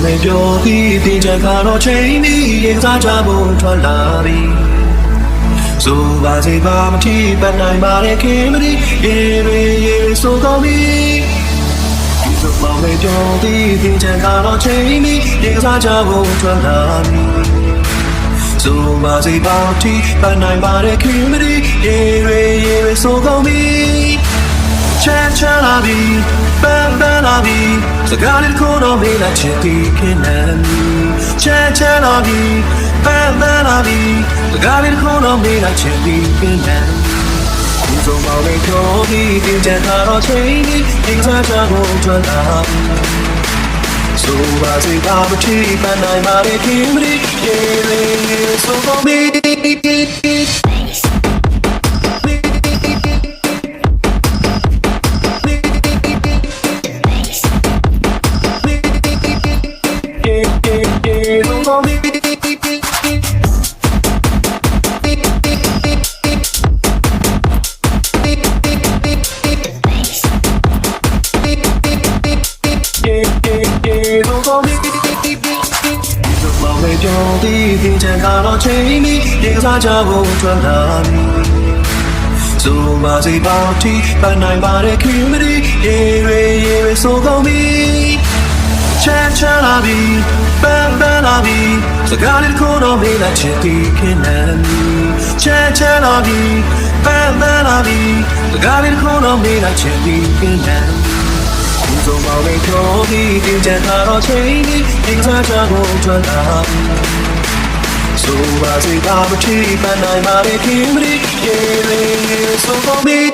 မေပြောပြီးတင်ချင်ကတော့ချိန်ပြီးရင်စားကြဖို့ထွက်လာပြီဆိုပါစေပါမထီးပတ်နိုင်ပါတဲ့ခင်မဒီရေဆိုကောင်းပြီဆိုပါမေပြောပြီးတင်ချင်ကတော့ချိန်ပြီးရင်စားကြဖို့ထွက်လာပြီဆိုပါစေပါမထီးပတ်နိုင်ပါတဲ့ခင်မဒီရေဆိုကောင်းပြီချမ်းလာပြီပန်းလာပြီစကားလေးကိုတော့မေးလိုက်ချင်ပြီးခင်နေချမ်းလာပြီပန်းလာပြီစကားလေးကိုတော့မေးလိုက်ချင်ပြီးခင်နေဒီဆုံးမောင်လေးကိုပြီးတင်ချင်တော့ချိန်ပြီးရင်စားကြဖို့ထွက်လာဆိုပါစေပါမထီးပန်းနိုင်ပါလေခင်မလေးရေဆိုကောင်းပြီပြောပြီးတင်ချင်ကတော့ချိန်ပြီးရင်စားကြဖို့ထွက်လာပြီဆိုပါစေပါတီးပန်းနိုင်ပါတဲ့ခင်မဒီရေဆိုကောင်းပြီချမ်းလာပြီပန်းလာပြီစကားလေးကိုတော့မေးလိုက်ချင်ပြီးခင်နေချမ်းလာပြီပန်းလာပြီစကားလေးကိုတော့မေးလိုက်ချင်ပြီးခင်နေso mau lên cho đi tìm chân ta đó thấy đi tìm ra cho ngô cho ta so ba gì ta bất chi ban này mà để kiếm đi so không biết